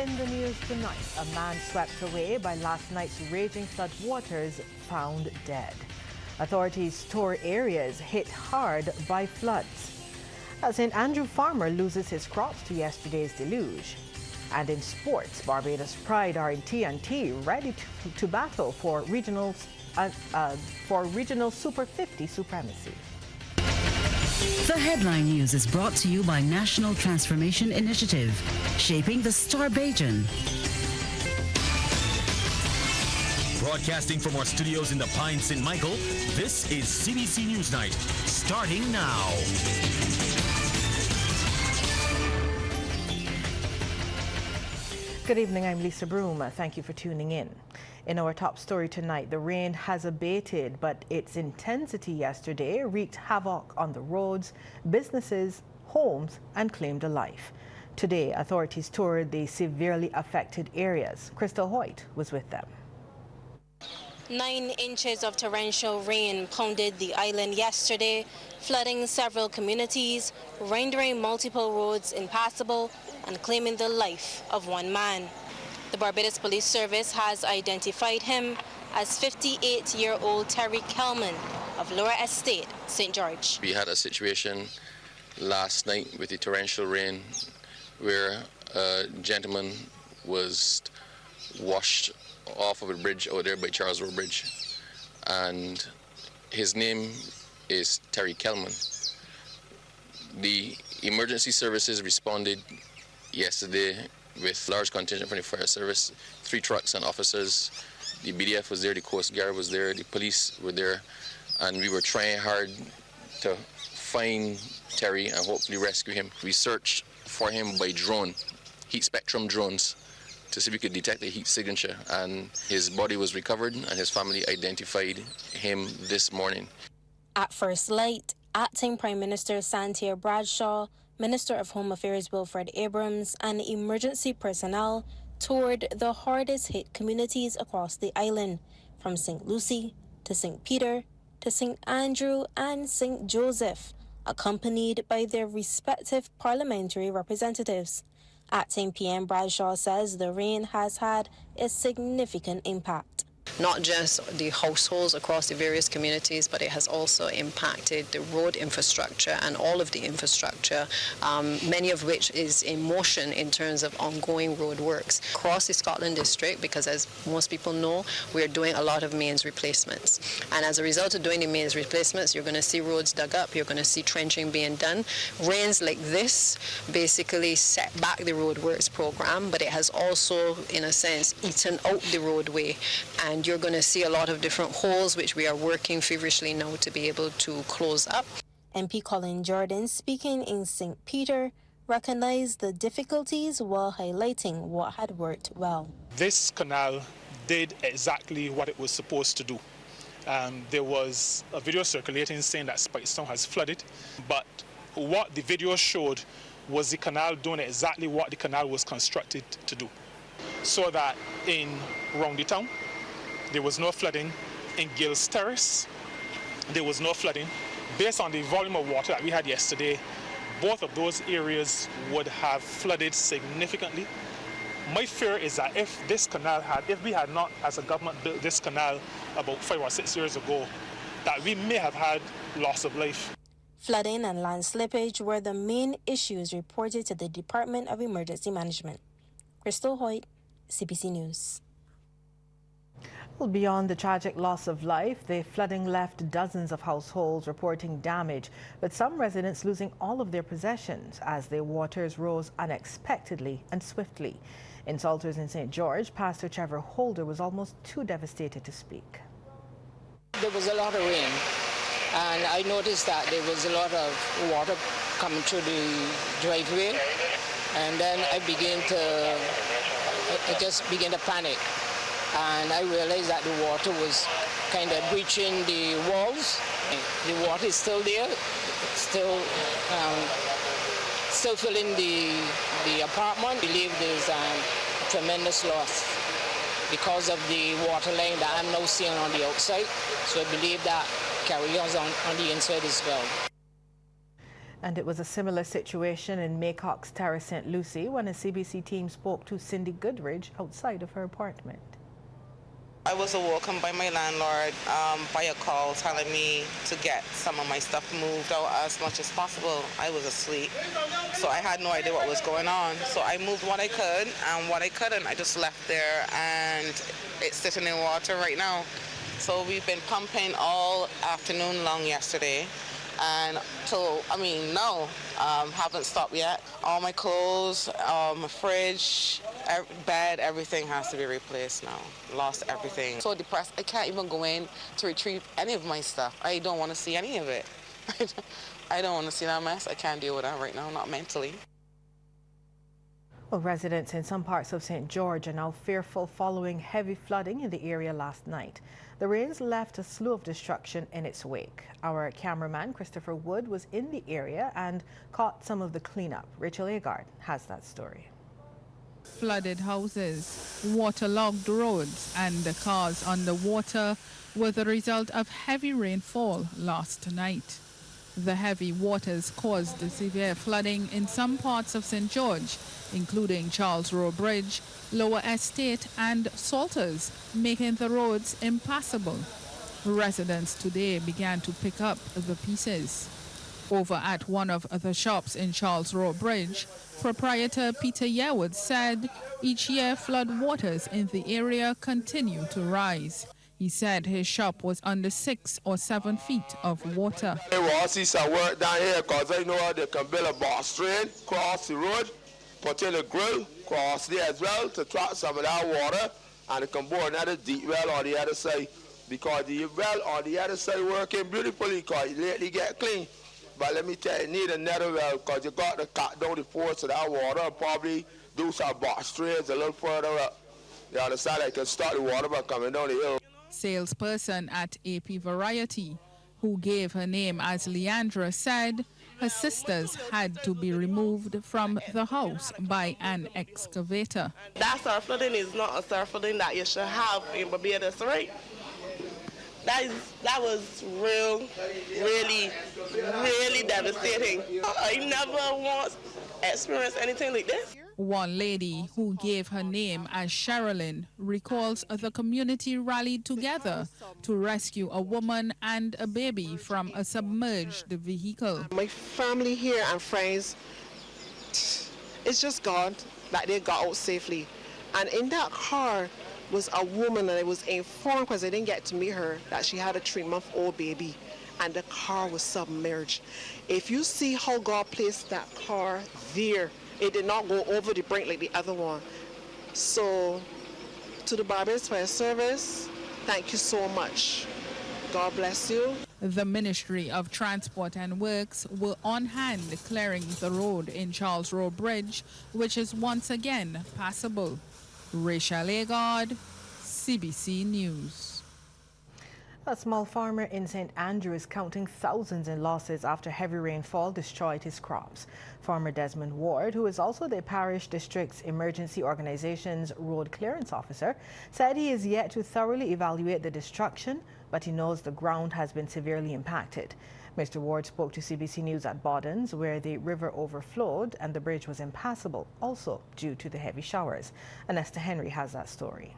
In the news tonight, a man swept away by last night's raging flood waters found dead. Authorities tour areas hit hard by floods. A St. Andrew farmer loses his crops to yesterday's deluge. And in sports, Barbados Pride are in T&T ready to battle for Regional Super50 supremacy. The headline news is brought to you by National Transformation Initiative, shaping the Star Bajan. Broadcasting from our studios in the Pine St. Michael, this is CBC NewsNight, starting now. Good evening, I'm Lisa Broom. Thank you for tuning in. In our top story tonight, the rain has abated, but its intensity yesterday wreaked havoc on the roads, businesses, homes, and claimed a life. Today, authorities toured the severely affected areas. Crystal Hoyt was with them. 9 inches of torrential rain pounded the island yesterday, flooding several communities, rendering multiple roads impassable, and claiming the life of one man. The Barbados Police Service has identified him as 58-year-old Terry Kelman of Lower Estate, St. George. We had a situation last night with the torrential rain where a gentleman was washed off of a bridge out there by Charles Road Bridge, and his name is Terry Kelman. The emergency services responded yesterday with large contingent from the fire service, 3 trucks and officers. The BDF was there, the Coast Guard was there, the police were there, and we were trying hard to find Terry and hopefully rescue him. We searched for him by drone, heat spectrum drones, to see if we could detect the heat signature, and his body was recovered and his family identified him this morning. At first light, Acting Prime Minister Santia Bradshaw, Minister of Home Affairs Wilfred Abrams, and emergency personnel toured the hardest hit communities across the island, from St. Lucie to St. Peter to St. Andrew and St. Joseph, accompanied by their respective parliamentary representatives. Acting PM Bradshaw says the rain has had a significant impact. Not just the households across the various communities, but it has also impacted the road infrastructure and all of the infrastructure, many of which is in motion in terms of ongoing road works across the Scotland district, because as most people know, we're doing a lot of mains replacements. And as a result of doing the mains replacements, you're going to see roads dug up, you're going to see trenching being done. Rains like this basically set back the road works program, but it has also, in a sense, eaten out the roadway, and you're going to see a lot of different holes which we are working feverishly now to be able to close up. MP Colin Jordan, speaking in St. Peter, recognized the difficulties while highlighting what had worked well. This canal did exactly what it was supposed to do. There was a video circulating saying that Spikestown has flooded, but what the video showed was the canal doing exactly what the canal was constructed to do. So that in Roundy Town, there was no flooding. In Gills Terrace, there was no flooding. Based on the volume of water that we had yesterday, both of those areas would have flooded significantly. My fear is that if we had not, as a government, built this canal about 5 or 6 years ago, that we may have had loss of life. Flooding and land slippage were the main issues reported to the Department of Emergency Management. Crystal Hoyt, CBC News. Well, beyond the tragic loss of life, the flooding left dozens of households reporting damage, with some residents losing all of their possessions as their waters rose unexpectedly and swiftly. In Salters in St. George, Pastor Trevor Holder was almost too devastated to speak. There was a lot of rain, and I noticed that there was a lot of water coming through the driveway, and then I just began to panic. And I realized that the water was kind of breaching the walls. The water is still there, still filling the apartment. I believe there's a tremendous loss because of the water line that I'm now seeing on the outside. So I believe that carries on the inside as well. And it was a similar situation in Maycock's Terrace St. Lucie when a CBC team spoke to Cindy Goodridge outside of her apartment. I was awoken by my landlord by a call telling me to get some of my stuff moved out as much as possible. I was asleep, so I had no idea what was going on. So I moved what I could, and what I couldn't, I just left there, and it's sitting in water right now. So we've been pumping all afternoon long yesterday, and haven't stopped yet. All my clothes, my fridge, bed, everything has to be replaced now. Lost everything. So depressed, I can't even go in to retrieve any of my stuff. I don't want to see any of it. I don't want to see that mess. I can't deal with that right now, not mentally. Well, residents in some parts of St. George are now fearful following heavy flooding in the area last night. The rains left a slew of destruction in its wake. Our cameraman, Christopher Wood, was in the area and caught some of the cleanup. Rachel Agard has that story. Flooded houses, waterlogged roads and cars underwater were the result of heavy rainfall last night. The heavy waters caused severe flooding in some parts of St. George, including Charles Row Bridge, Lower Estate and Salters, making the roads impassable. Residents today began to pick up the pieces. Over at one of the shops in Charles Row Bridge, proprietor Peter Yearwood said each year flood waters in the area continue to rise. He said his shop was under 6 or 7 feet of water. I want to see some work down here because I know they can build a box train, cross the road, put in a grill, cross there as well to trap some of that water, and they can bore another deep well on the other side because the well on the other side working beautifully because it lately get clean. But let me tell you, you need another well because you got to cut down the force of that water and probably do some box trains a little further up. The other side, I can start the water by coming down the hill. Salesperson at AP Variety, who gave her name as Leandra, said her sisters had to be removed from the house by an excavator. That surf flooding is not a surf flooding that you should have in Barbados, right? That was really devastating. I never once experienced anything like this. One lady who gave her name as Sherilyn recalls the community rallied together to rescue a woman and a baby from a submerged vehicle. My family here and friends, it's just God that they got out safely. And in that car was a woman, and I was informed because I didn't get to meet her that she had a 3-month-old baby and the car was submerged. If you see how God placed that car there, it did not go over the brink like the other one. So, to the Barbados Fire Service, thank you so much. God bless you. The Ministry of Transport and Works were on hand clearing the road in Charles Row Bridge, which is once again passable. Rachel Agard, CBC News. A small farmer in St. Andrew is counting thousands in losses after heavy rainfall destroyed his crops. Farmer Desmond Ward, who is also the parish district's emergency organization's road clearance officer, said he is yet to thoroughly evaluate the destruction, but he knows the ground has been severely impacted. Mr. Ward spoke to CBC News at Bawdens, where the river overflowed and the bridge was impassable, also due to the heavy showers. Anesta Henry has that story.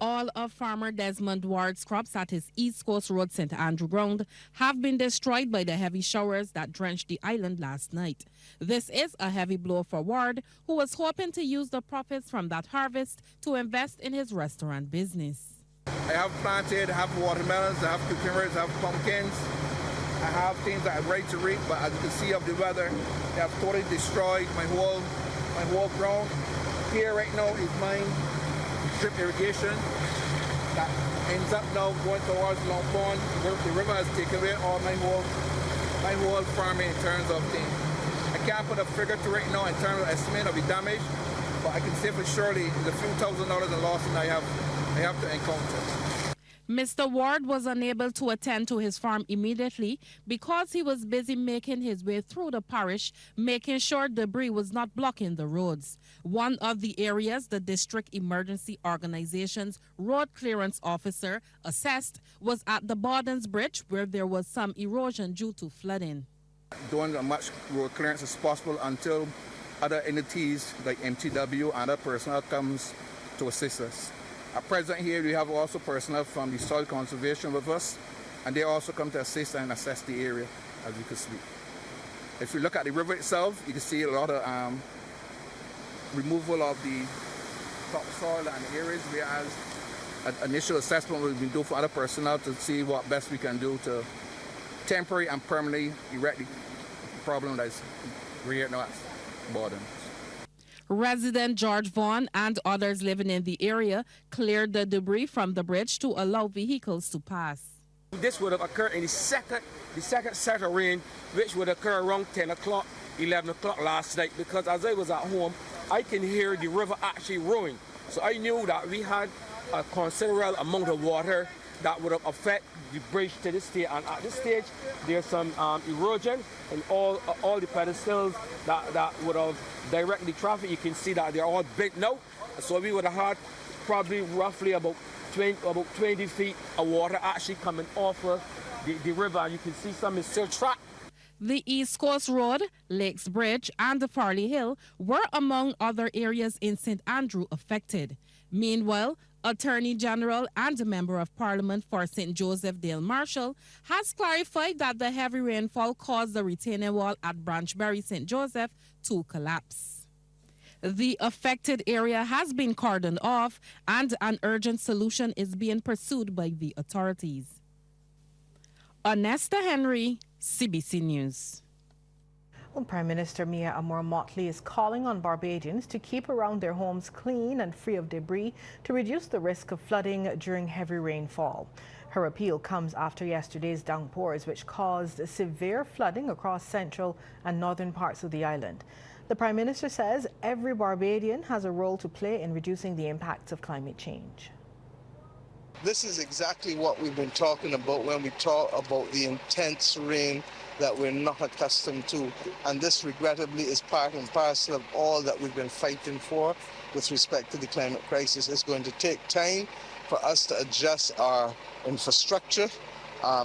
All of Farmer Desmond Ward's crops at his East Coast Road St. Andrew ground have been destroyed by the heavy showers that drenched the island last night. This is a heavy blow for Ward, who was hoping to use the profits from that harvest to invest in his restaurant business. I have planted, I have watermelons, I have cucumbers, I have pumpkins. I have things that are ready to reap, but as you can see of the weather, they have totally destroyed my whole ground. Here right now is mine. Drip irrigation that ends up now going towards Long Pond. The river has taken away all my whole farming in terms of things. I can't put a figure to right now in terms of estimate of the damage, but I can say for surely it's a few $1,000s in losses I have to encounter. Mr. Ward was unable to attend to his farm immediately because he was busy making his way through the parish, making sure debris was not blocking the roads. One of the areas the district emergency organization's road clearance officer assessed was at the Bawdens Bridge, where there was some erosion due to flooding. Doing as much road clearance as possible until other entities like MTW and other personnel comes to assist us. At present here, we have also personnel from the soil conservation with us, and they also come to assist and assess the area as we can speak. If you look at the river itself, you can see a lot of removal of the topsoil and areas, whereas an initial assessment will be done for other personnel to see what best we can do to temporarily and permanently erect the problem that's creating us boredom. Resident George Vaughn and others living in the area cleared the debris from the bridge to allow vehicles to pass. This would have occurred in the second set of rain, which would occur around 10 o'clock, 11 o'clock last night, because as I was at home, I can hear the river actually roaring. So I knew that we had a considerable amount of water that would have affected the bridge to this stage. And at this stage, there's some erosion and all the pedestals that would have directed the traffic. You can see that they're all bent now. So we would have had probably roughly about 20 feet of water actually coming off of the river. And you can see some is still trapped. The East Coast Road, Lakes Bridge, and the Farley Hill were among other areas in St. Andrew affected. Meanwhile, Attorney General and a Member of Parliament for St. Joseph, Dale Marshall, has clarified that the heavy rainfall caused the retaining wall at Branchbury, St. Joseph to collapse. The affected area has been cordoned off and an urgent solution is being pursued by the authorities. Onesta Henry, CBC News. Well, Prime Minister Mia Amor-Motley is calling on Barbadians to keep around their homes clean and free of debris to reduce the risk of flooding during heavy rainfall. Her appeal comes after yesterday's downpours, which caused severe flooding across central and northern parts of the island. The Prime Minister says every Barbadian has a role to play in reducing the impacts of climate change. This is exactly what we've been talking about when we talk about the intense rain that we're not accustomed to. And this, regrettably, is part and parcel of all that we've been fighting for with respect to the climate crisis. It's going to take time for us to adjust our infrastructure.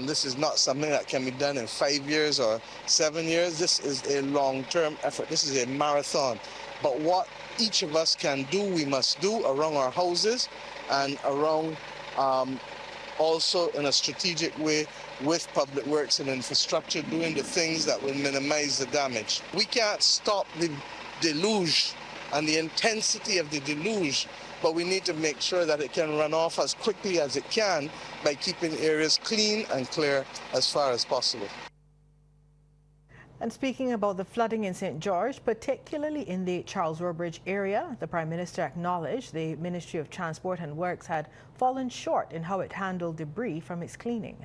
This is not something that can be done in 5 years or 7 years. This is a long-term effort. This is a marathon. But what each of us can do, we must do around our houses and around also in a strategic way with public works and infrastructure, doing the things that will minimize the damage. We can't stop the deluge and the intensity of the deluge, but we need to make sure that it can run off as quickly as it can by keeping areas clean and clear as far as possible. And speaking about the flooding in St. George, particularly in the Charles Roe Bridge area, the Prime Minister acknowledged the Ministry of Transport and Works had fallen short in how it handled debris from its cleaning.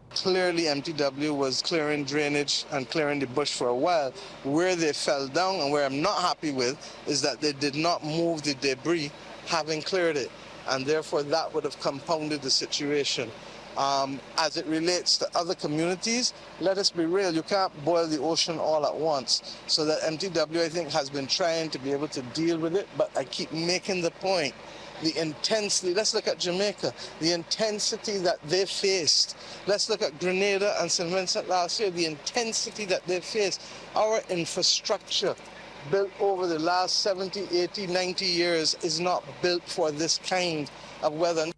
Clearly, MTW was clearing drainage and clearing the bush for a while. Where they fell down and where I'm not happy with is that they did not move the debris having cleared it, and therefore that would have compounded the situation. As it relates to other communities, let us be real, you can't boil the ocean all at once. So that MTW, I think, has been trying to be able to deal with it, but I keep making the point. The intensity, let's look at Jamaica, the intensity that they faced. Let's look at Grenada and St. Vincent last year, the intensity that they faced. Our infrastructure built over the last 70, 80, 90 years is not built for this kind of weather.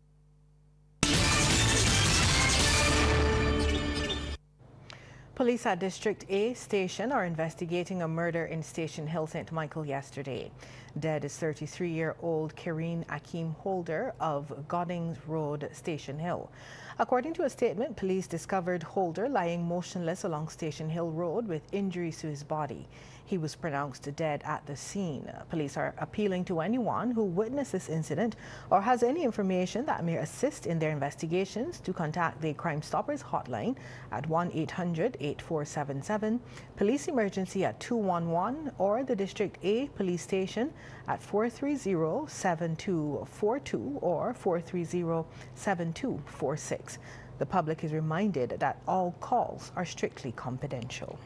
Police at District A Station are investigating a murder in Station Hill, St. Michael yesterday. Dead is 33-year-old Kireen Akeem Holder of Goddings Road, Station Hill. According to a statement, police discovered Holder lying motionless along Station Hill Road with injuries to his body. He was pronounced dead at the scene. Police are appealing to anyone who witnessed this incident or has any information that may assist in their investigations to contact the Crime Stoppers hotline at 1-800-8477, Police Emergency at 211, or the District A Police Station at 430-7242 or 430-7246. The public is reminded that all calls are strictly confidential.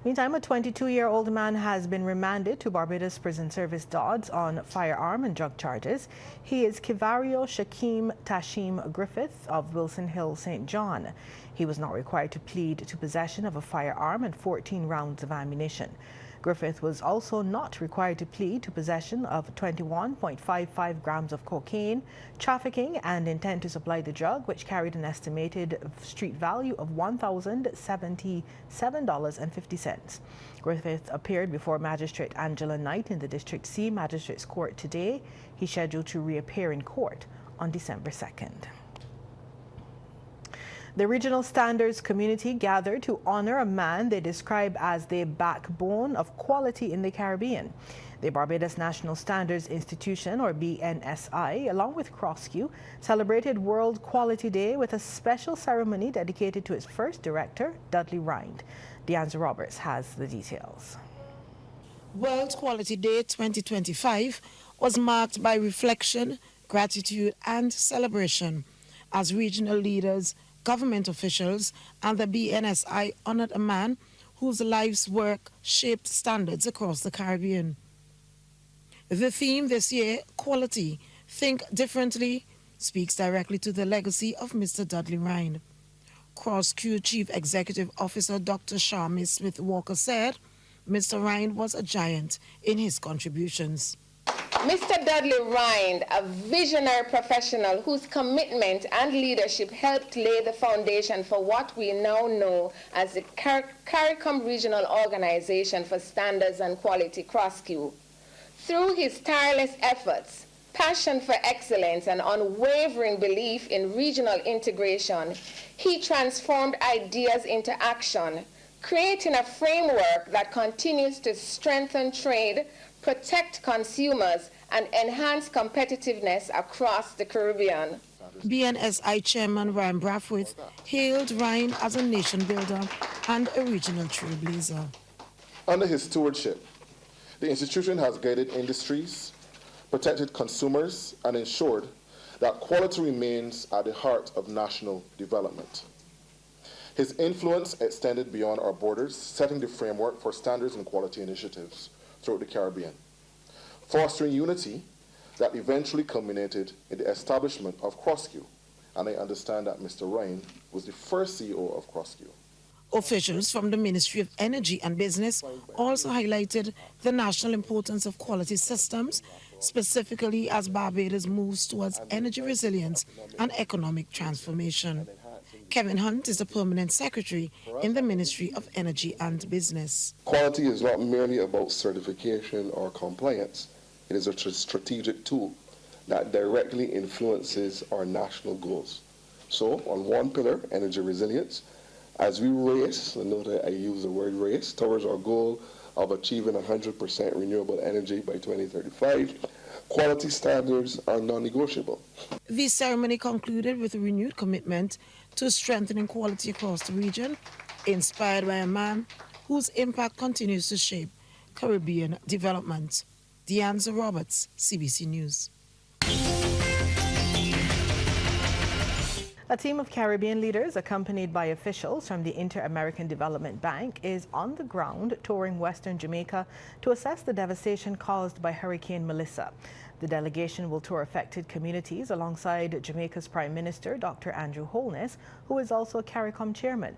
Meantime, a 22-year-old man has been remanded to Barbados Prison Service Dodds on firearm and drug charges. He is Kivario Shakim Tashim Griffith of Wilson Hill, St. John. He was not required to plead to possession of a firearm and 14 rounds of ammunition. Griffith was also not required to plead to possession of 21.55 grams of cocaine, trafficking and intent to supply the drug, which carried an estimated street value of $1,077.50. Griffith appeared before Magistrate Angela Knight in the District C Magistrates Court today. He's scheduled to reappear in court on December 2nd. The regional standards community gathered to honor a man they describe as the backbone of quality in the Caribbean. The Barbados National Standards Institution, or BNSI, along with CrossQ, celebrated World Quality Day with a special ceremony dedicated to its first director, Dudley Rind. Deanza Roberts has the details. World Quality Day 2025 was marked by reflection, gratitude and celebration as regional leaders, government officials and the BNSI honored a man whose life's work shaped standards across the Caribbean. The theme this year, Quality, Think Differently, speaks directly to the legacy of Mr. Dudley Rind. CrossQ Chief Executive Officer Dr. Sharmi Smith-Walker said, Mr. Rind was a giant in his contributions. Mr. Dudley Rind, a visionary professional whose commitment and leadership helped lay the foundation for what we now know as the CARICOM Regional Organization for Standards and Quality, CrossQ. Through his tireless efforts, passion for excellence and unwavering belief in regional integration, he transformed ideas into action, creating a framework that continues to strengthen trade, protect consumers, and enhance competitiveness across the Caribbean. BNSI Chairman Ryan Brathwaite hailed Rind as a nation builder and a regional trailblazer. Under his stewardship, the institution has guided industries, protected consumers, and ensured that quality remains at the heart of national development. His influence extended beyond our borders, setting the framework for standards and quality initiatives throughout the Caribbean, fostering unity that eventually culminated in the establishment of CrossQ. And I understand that Mr. Rind was the first CEO of CrossQ. Officials from the Ministry of Energy and Business also highlighted the national importance of quality systems, specifically as Barbados moves towards energy resilience and economic transformation. Kevin Hunt is the Permanent Secretary in the Ministry of Energy and Business. Quality is not merely about certification or compliance. It is a strategic tool that directly influences our national goals. So, on one pillar, energy resilience, as we race, note that I use the word race, towards our goal of achieving 100% renewable energy by 2035, quality standards are non-negotiable. The ceremony concluded with a renewed commitment to strengthening quality across the region, inspired by a man whose impact continues to shape Caribbean development. Deanza Roberts, CBC News. A team of Caribbean leaders, accompanied by officials from the Inter-American Development Bank, is on the ground touring Western Jamaica to assess the devastation caused by Hurricane Melissa. The delegation will tour affected communities alongside Jamaica's Prime Minister, Dr. Andrew Holness, who is also CARICOM chairman.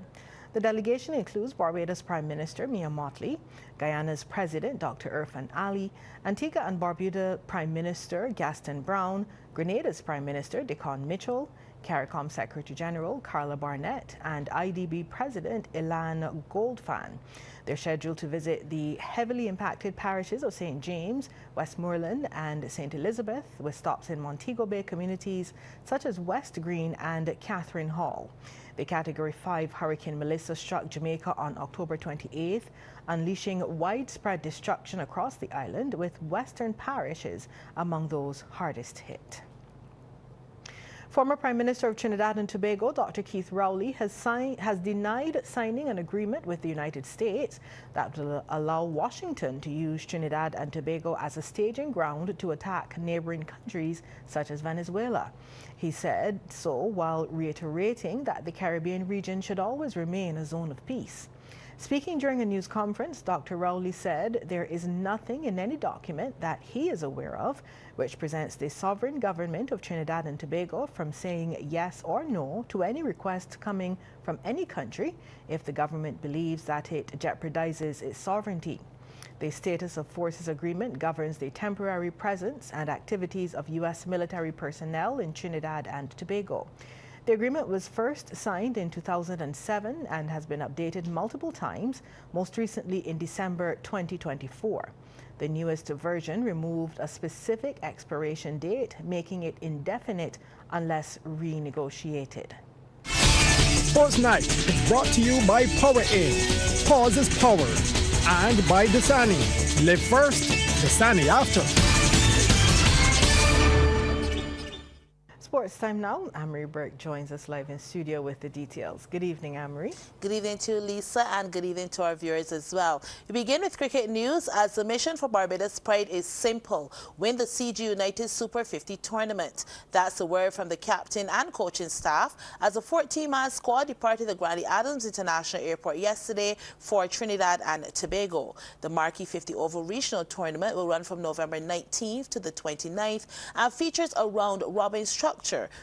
The delegation includes Barbados Prime Minister Mia Mottley, Guyana's President Dr. Irfan Ali, Antigua and Barbuda Prime Minister Gaston Brown, Grenada's Prime Minister Decon Mitchell, CARICOM Secretary General Carla Barnett, and IDB President Ilan Goldfan. They're scheduled to visit the heavily impacted parishes of St. James, Westmoreland, and St. Elizabeth, with stops in Montego Bay communities such as West Green and Catherine Hall. The Category 5 Hurricane Melissa struck Jamaica on October 28th, unleashing widespread destruction across the island, with western parishes among those hardest hit. Former Prime Minister of Trinidad and Tobago, Dr. Keith Rowley, has denied signing an agreement with the United States that will allow Washington to use Trinidad and Tobago as a staging ground to attack neighboring countries such as Venezuela. He said so while reiterating that the Caribbean region should always remain a zone of peace. Speaking during a news conference, Dr. Rowley said there is nothing in any document that he is aware of which prevents the sovereign government of Trinidad and Tobago from saying yes or no to any request coming from any country if the government believes that it jeopardizes its sovereignty. The Status of Forces Agreement governs the temporary presence and activities of U.S. military personnel in Trinidad and Tobago. The agreement was first signed in 2007 and has been updated multiple times, most recently in December 2024. The newest version removed a specific expiration date, making it indefinite unless renegotiated. Sports Night is brought to you by Power Inn. Pause is power. And by Dasani. Live first, Dasani after. Sports time now. Amory Burke joins us live in studio with the details. Good evening, Amory. Good evening to you, Lisa, and good evening to our viewers as well. We begin with cricket news as the mission for Barbados Pride is simple: win the CG United Super50 tournament. That's the word from the captain and coaching staff as a 14-man squad departed the Granny Adams International Airport yesterday for Trinidad and Tobago. The marquee 50-over regional tournament will run from November 19th to the 29th and features a round-robin structure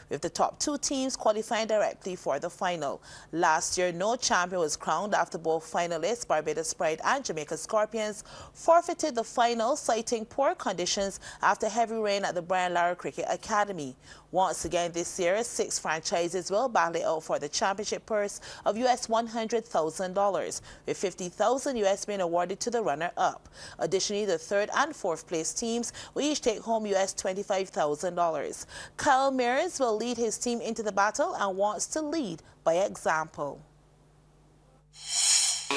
with the top two teams qualifying directly for the final. Last year, no champion was crowned after both finalists, Barbados Pride and Jamaica Scorpions, forfeited the final, citing poor conditions after heavy rain at the Brian Lara Cricket Academy. Once again this year, 6 franchises will battle it out for the championship purse of US $100,000, with $50,000 US being awarded to the runner-up. Additionally, the 3rd and 4th place teams will each take home US $25,000. Kyle Mears will lead his team into the battle and wants to lead by example.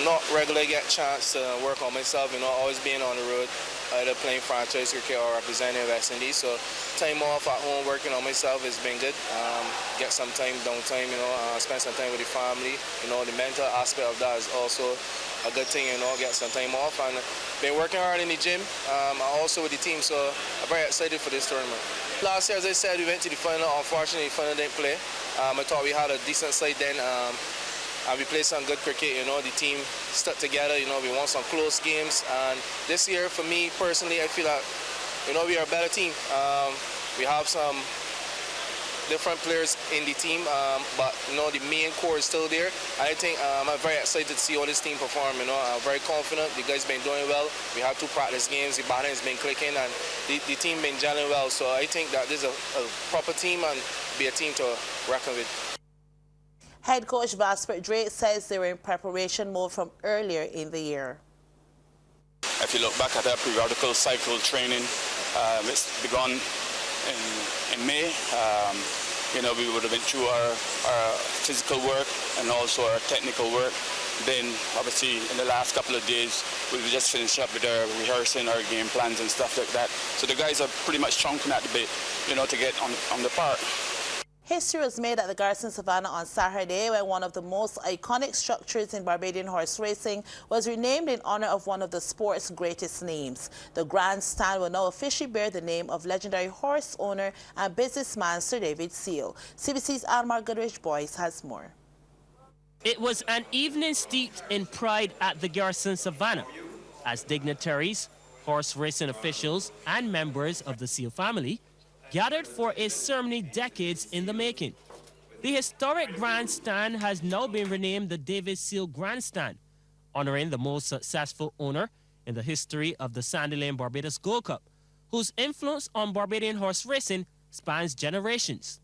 Not regularly get a chance to work on myself, always being on the road, either playing franchise cricket or representing West Indies. So time off at home working on myself has been good. Get some time, downtime, spend some time with the family. The mental aspect of that is also a good thing, get some time off. And been working hard in the gym, also with the team, so I'm very excited for this tournament. Last year, as I said, we went to the final. Unfortunately, the final didn't play. I thought we had a decent side then. And we played some good cricket, the team stuck together, we won some close games. And this year, for me personally, I feel like, we are a better team. We have some different players in the team, but, the main core is still there. I think I'm very excited to see how this team perform, I'm very confident. The guys been doing well. We have 2 practice games. The batting has been clicking, and the team been gelling well. So I think that this is a proper team and be a team to reckon with. Head coach Vasper Drake says they were in preparation mode from earlier in the year. If you look back at our periodical cycle training, it's begun in May. We would have been through our physical work and also our technical work. Then, obviously, in the last couple of days, we just finished up with our rehearsing, our game plans and stuff like that. So the guys are pretty much chomping at the bit, to get on the park. History was made at the Garrison Savannah on Saturday when one of the most iconic structures in Barbadian horse racing was renamed in honor of one of the sport's greatest names. The grandstand will now officially bear the name of legendary horse owner and businessman Sir David Seal. CBC's Almar Goodrich Boyce has more. It was an evening steeped in pride at the Garrison Savannah as dignitaries, horse racing officials and members of the Seal family gathered for a ceremony decades in the making. The historic grandstand has now been renamed the David Seal Grandstand, honoring the most successful owner in the history of the Sandy Lane Barbados Gold Cup, whose influence on Barbadian horse racing spans generations.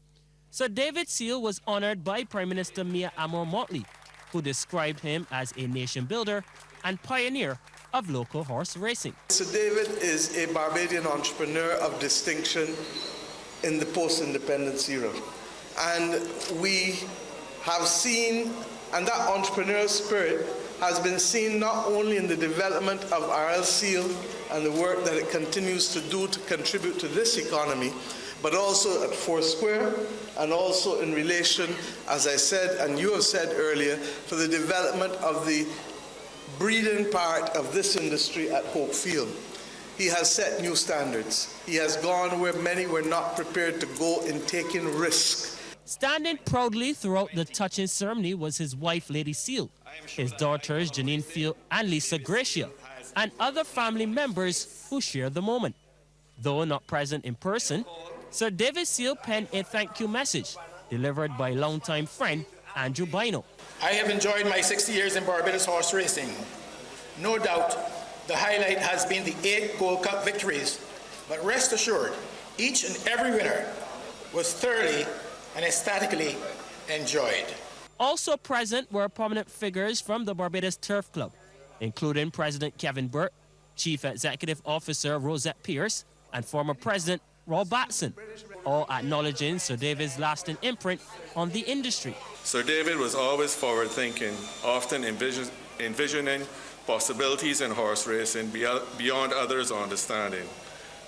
Sir David Seal was honored by Prime Minister Mia Amor-Motley, who described him as a nation builder and pioneer of local horse racing. Sir David is a Barbadian entrepreneur of distinction in the post-independence era. And we have seen, and that entrepreneurial spirit has been seen not only in the development of RL Seal and the work that it continues to do to contribute to this economy, but also at Foursquare and also in relation, as I said and you have said earlier, for the development of the breeding part of this industry at Hope Field. He has set new standards. He has gone where many were not prepared to go in taking risk. Standing proudly throughout the touching ceremony was his wife, Lady Seal, his daughters Janine Field and Lisa Gracia, and other family members who shared the moment. Though not present in person, Sir David Seal penned a thank you message delivered by longtime friend Andrew Bino. I have enjoyed my 60 years in Barbados horse racing. No doubt, the highlight has been the 8 Gold Cup victories, but rest assured, each and every winner was thoroughly and ecstatically enjoyed. Also present were prominent figures from the Barbados Turf Club, including President Kevin Burt, Chief Executive Officer Rosette Pierce, and former President Rob Batson, all acknowledging Sir David's lasting imprint on the industry. Sir David was always forward-thinking, often envisioning possibilities in horse racing beyond others' understanding.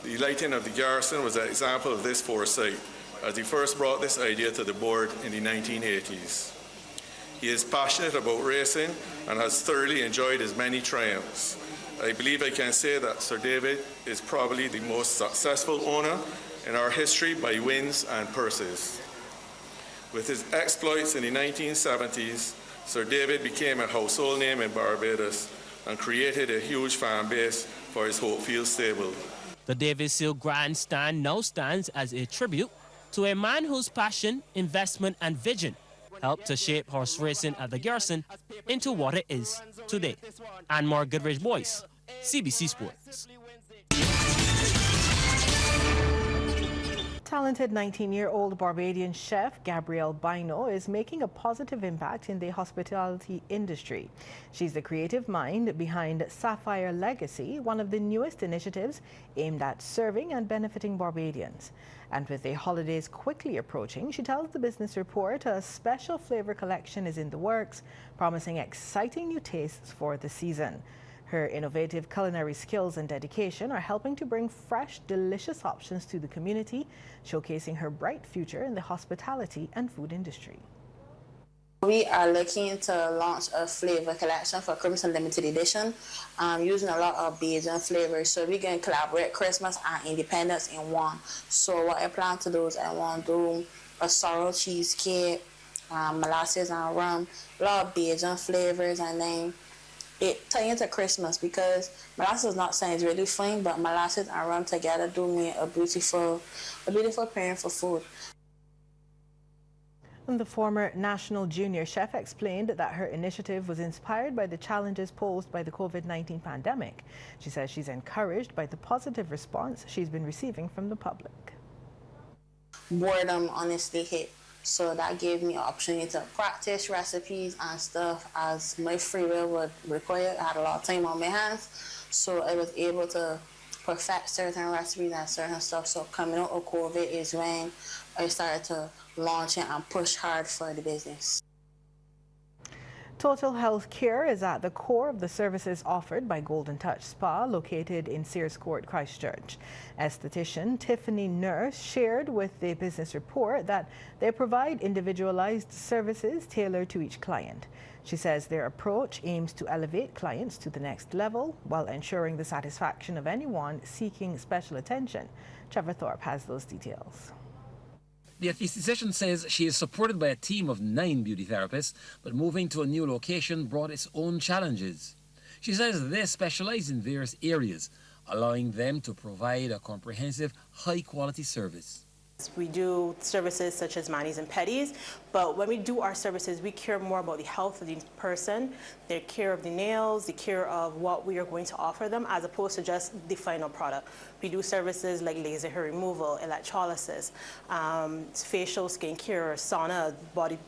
The lighting of the garrison was an example of this foresight, as he first brought this idea to the board in the 1980s. He is passionate about racing and has thoroughly enjoyed his many triumphs. I believe I can say that Sir David is probably the most successful owner in our history by wins and purses. With his exploits in the 1970s, Sir David became a household name in Barbados and created a huge fan base for his Hopefield stable. The David Seal Grandstand now stands as a tribute to a man whose passion, investment and vision helped to shape horse racing at the garrison into what it is today. Anmar Goodrich Boyce, CBC Sports. Talented 19-year-old Barbadian chef Gabrielle Bino is making a positive impact in the hospitality industry. She's the creative mind behind Sapphire Legacy, one of the newest initiatives aimed at serving and benefiting Barbadians. And with the holidays quickly approaching, she tells the Business Report a special flavor collection is in the works, promising exciting new tastes for the season. Her innovative culinary skills and dedication are helping to bring fresh, delicious options to the community, showcasing her bright future in the hospitality and food industry. We are looking to launch a flavor collection for Christmas Limited Edition, using a lot of Bajan flavors. So we can collaborate Christmas and Independence in one. So what I plan to do is I want to do a sorrel cheesecake, molasses and rum, a lot of Bajan flavors, and then it tie into Christmas because molasses not sounds really fine, but molasses and rum together do me a beautiful pairing for food. And the former national junior chef explained that her initiative was inspired by the challenges posed by the COVID-19 pandemic. She says she's encouraged by the positive response she's been receiving from the public. Boredom honestly hit. So that gave me an opportunity to practice recipes and stuff as my free will would require. I had a lot of time on my hands, so I was able to perfect certain recipes and certain stuff. So coming out of COVID is when I started to launch it and push hard for the business. Total Health Care is at the core of the services offered by Golden Touch Spa, located in Sears Court, Christchurch. Esthetician Tiffany Nurse shared with the Business Report that they provide individualized services tailored to each client. She says their approach aims to elevate clients to the next level while ensuring the satisfaction of anyone seeking special attention. Trevor Thorpe has those details. The esthetician says she is supported by a team of 9 beauty therapists, but moving to a new location brought its own challenges. She says they specialize in various areas, allowing them to provide a comprehensive, high-quality service. We do services such as manis and pedis, but when we do our services, we care more about the health of the person, their care of the nails, the care of what we are going to offer them, as opposed to just the final product. We do services like laser hair removal, electrolysis, facial skin care, sauna, body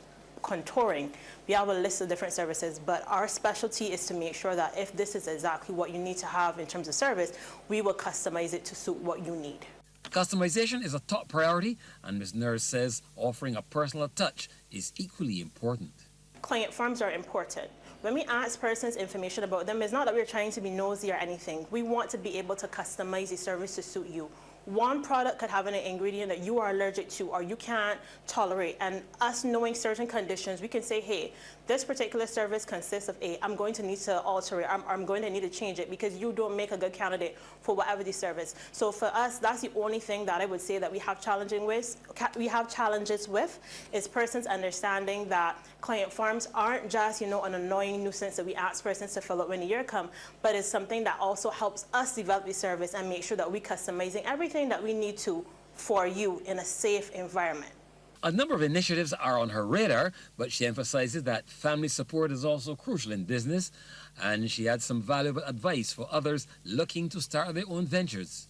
contouring. We have a list of different services, but our specialty is to make sure that if this is exactly what you need to have in terms of service, we will customize it to suit what you need. Customization is a top priority, and Ms. Nurse says offering a personal touch is equally important. Client forms are important. When we ask persons information about them, it's not that we're trying to be nosy or anything. We want to be able to customize the service to suit you. One product could have an ingredient that you are allergic to or you can't tolerate, and us knowing certain conditions, we can say, hey, this particular service consists of A. I'm going to need to alter it. I'm going to need to change it because you don't make a good candidate for whatever the service. So for us, that's the only thing that I would say that we have challenges with is persons understanding that client forms aren't just, an annoying nuisance that we ask persons to fill out when the year comes, but it's something that also helps us develop the service and make sure that we're customizing everything that we need to for you in a safe environment. A number of initiatives are on her radar, but she emphasizes that family support is also crucial in business, and she had some valuable advice for others looking to start their own ventures.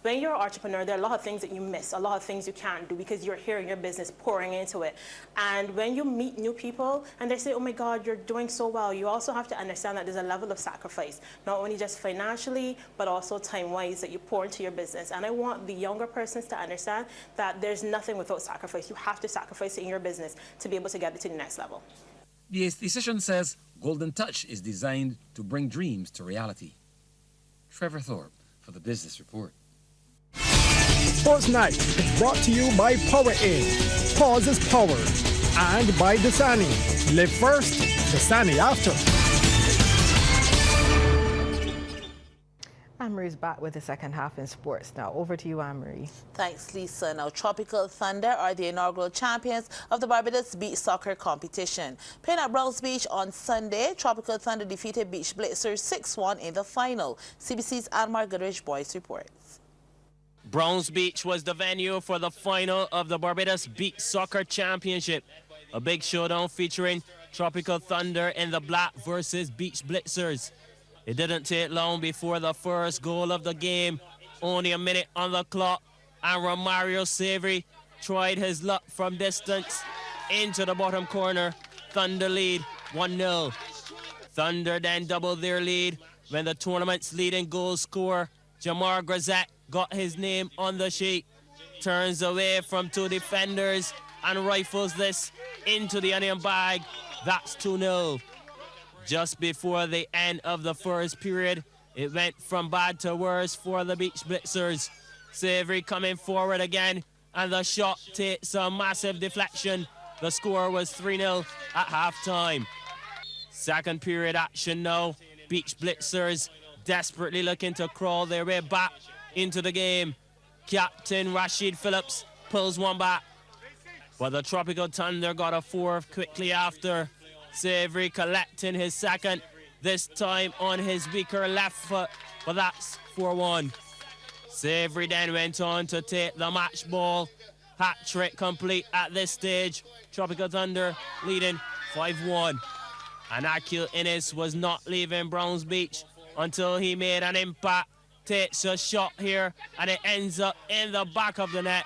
When you're an entrepreneur, there are a lot of things that you miss, a lot of things you can't do because you're here in your business pouring into it. And when you meet new people and they say, oh my God, you're doing so well, you also have to understand that there's a level of sacrifice, not only just financially, but also time-wise that you pour into your business. And I want the younger persons to understand that there's nothing without sacrifice. You have to sacrifice it in your business to be able to get it to the next level. The session says Golden Touch is designed to bring dreams to reality. Trevor Thorpe for the Business Report. Sports Night is brought to you by Power In. Pause is power. And by Dasani. Live first, Dasani after. Anne-Marie's back with the second half in sports. Now, over to you, Anne-Marie. Thanks, Lisa. Now, Tropical Thunder are the inaugural champions of the Barbados Beach Soccer competition. Playing at Browns Beach on Sunday, Tropical Thunder defeated Beach Blitzers 6-1 in the final. CBC's Anmar Goodrich Boyce reports. Browns Beach was the venue for the final of the Barbados Beach Soccer Championship. A big showdown featuring Tropical Thunder and the Black versus Beach Blitzers. It didn't take long before the first goal of the game. Only a minute on the clock, and Romario Savory tried his luck from distance into the bottom corner. Thunder lead 1-0. Thunder then doubled their lead when the tournament's leading goal scorer, Jamar Grazette, got his name on the sheet. Turns away from two defenders and rifles this into the onion bag. That's 2-0. Just before the end of the first period, it went from bad to worse for the Beach Blitzers. Savory coming forward again, and the shot takes a massive deflection. The score was 3-0 at halftime. Second period action now. Beach Blitzers desperately looking to crawl their way back into the game. Captain Rashid Phillips pulls one back, but the Tropical Thunder got a fourth quickly after. Savory collecting his second, this time on his weaker left foot, but that's 4-1. Savory then went on to take the match ball. Hat trick complete at this stage. Tropical Thunder leading 5-1. And Akil Innes was not leaving Browns Beach until he made an impact. Takes a shot here, and it ends up in the back of the net.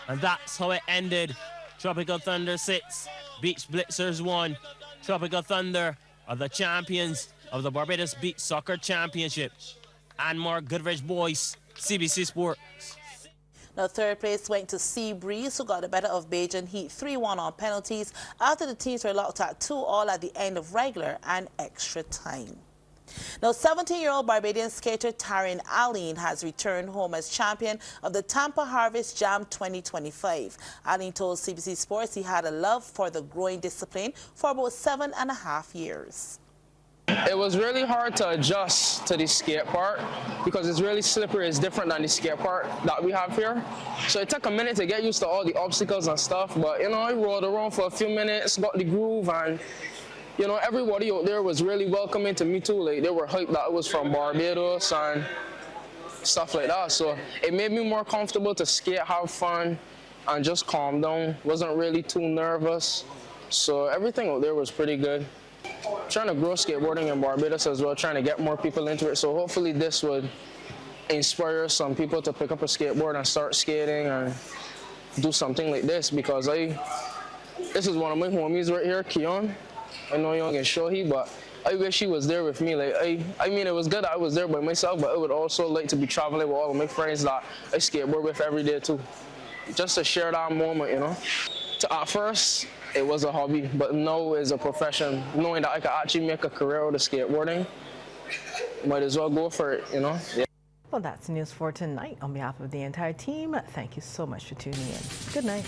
And that's how it ended. Tropical Thunder 6, Beach Blitzers 1. Tropical Thunder are the champions of the Barbados Beach Soccer Championship. Anmar Goodrich Boyce, CBC Sports. Now, third place went to Sea Breeze, who got the better of Bajan Heat 3-1 on penalties after the teams were locked at 2-2 at the end of regular and extra time. Now, 17-year-old Barbadian skater Taryn Allen has returned home as champion of the Tampa Harvest Jam 2025. Allen told CBC Sports he had a love for the growing discipline for about 7.5 years. It was really hard to adjust to the skate part because it's really slippery. It's different than the skate part that we have here. So it took a minute to get used to all the obstacles and stuff. But, I rolled around for a few minutes, got the groove, and everybody out there was really welcoming to me too. Like, they were hyped that I was from Barbados and stuff like that. So it made me more comfortable to skate, have fun, and just calm down. Wasn't really too nervous. So everything out there was pretty good. Trying to grow skateboarding in Barbados as well, trying to get more people into it. So hopefully this would inspire some people to pick up a skateboard and start skating and do something like this, because this is one of my homies right here, Keon. I know you don't get show he, but I wish he was there with me. Like, I mean, it was good that I was there by myself, but I would also like to be traveling with all of my friends that I skateboard with every day too. Just to share that moment, At first, it was a hobby, but now it's a profession. Knowing that I could actually make a career out of skateboarding, might as well go for it, Yeah. Well, that's news for tonight. On behalf of the entire team, thank you so much for tuning in. Good night.